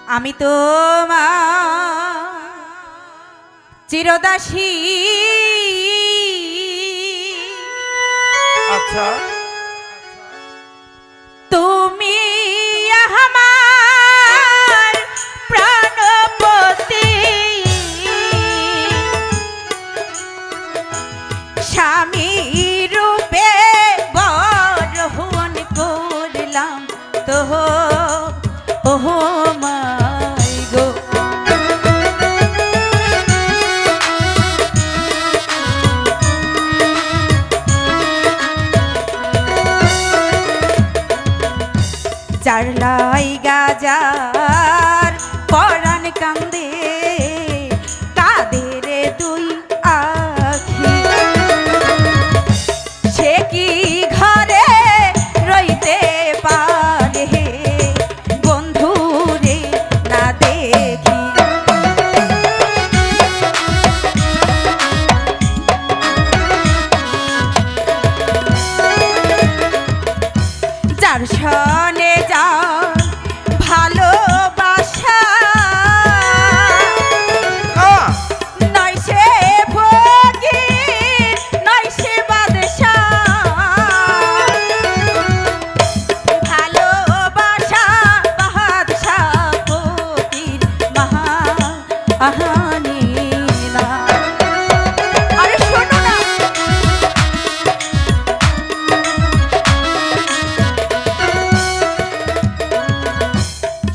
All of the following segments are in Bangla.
আমি তোমার চিরদাসী। আচ্ছা, তুমি আমার প্রাণপতি, স্বামী রূপে বরণ করলাম তো ওহ মাই গো। যার লাইগা যার পরাণ কান্দে, কাঁদে রে দুই আখি, সে কি ঘরে রইতে পারে বন্ধু রে না দেখি। যার সনে যার ভালোবাসা, নয় সে ফকির নয় সে বাদশাহ, ভালোবাসা বাদশাহ ফকির মহাহানি না। আরে শোনো না,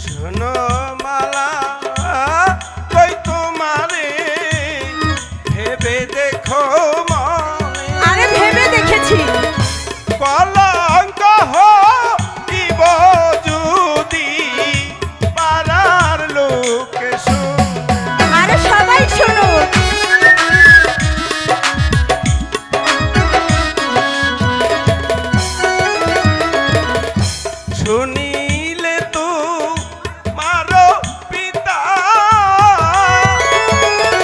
শোনো মালা, কই তোমারে ভেবে দেখো মনে, আরে ভেবে দেখেছি। কলঙ্ক হইব যদি পাড়ার লোকে শুনে। আরে সবাই শোনো, শুনিলে তো মারো পিতা,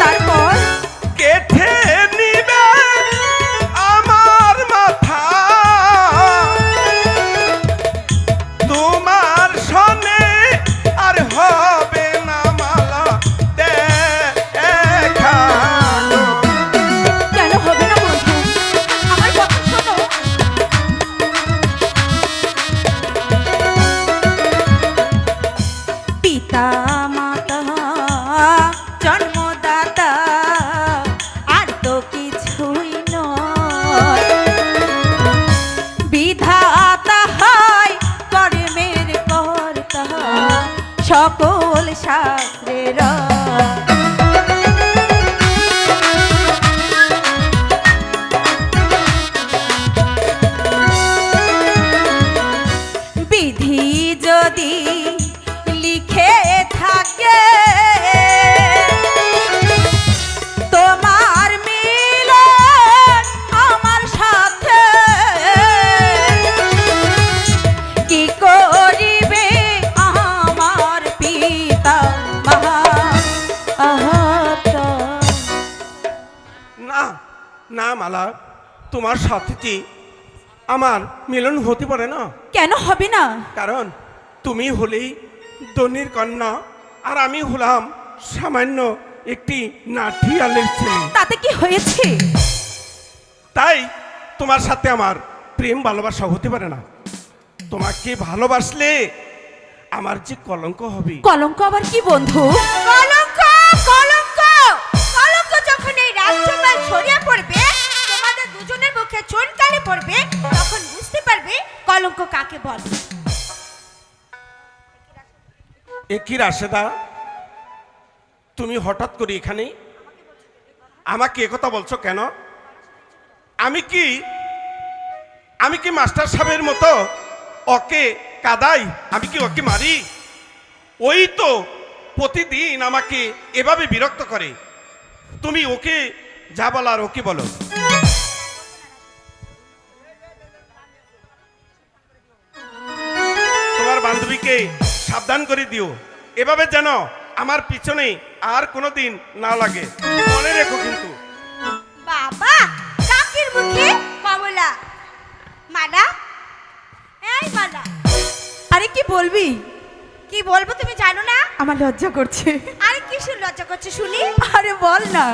তারপর কেটে নিবে আমার মাথা, তোমার সনে আর হবে না মালা দেখানো। কেন হবে না বন্ধু, আমার কথা শোনো। পিতা মাতা জন্মদাতা আর তো কিছুই নয়, বিধাতা হয় কর্মের কর্তা সকল শাস্ত্রের। বিধি যদি লিখে থাকে তোমার মিলন আমার সাথে, কি করিবে আমার পিতা মাতা। না না মালা, তোমার সাথে কি আমার মিলন হতে পারে না। কেন হবে না? কারণ তুমি হলেই ধনির কন্যা, আর আমি হলাম সামান্য একটি নাঠিয়ালের ছেলে। তাতে কি হয়েছে? তাই তোমার সাথে আমার প্রেম ভালোবাসা হতে পারে না। তোমাকে ভালোবাসলে আমার যে কলঙ্ক হবে। কলঙ্ক আবার কি বন্ধু? কলঙ্ক কলঙ্ক কলঙ্ক যখন এই রাজ্যপাল ছড়িয়ে পড়বে, তোমাদের দুজনের মুখে চুনকালি পড়বে, তখন বুঝতে পারবে কলঙ্ক কাকে বলে। এ কি রাশেদা, তুমি হঠাৎ করে এখানে আমাকে একথা বলছো কেন? আমি কি মাস্টার সাহেবের মতো ওকে কাদাই? আমি কি ওকে মারি? ওই তো প্রতিদিন আমাকে এভাবে বিরক্ত করে। তুমি ওকে যা বলার ওকে বলো। তোমার বান্ধবীকে সাবধান করে দিও, এভাবে যেন আমার পিছনে আর কোনোদিন না লাগে, মনে রেখো কিন্তু। বাবা, কাকের মুখে কমলা। মালা, এই মালা। আরে কি বলবি? কি বলবো তুমি জানো না? আমার লজ্জা করছে। আরে কিসের লজ্জা করছে শুনি? আরে বল না।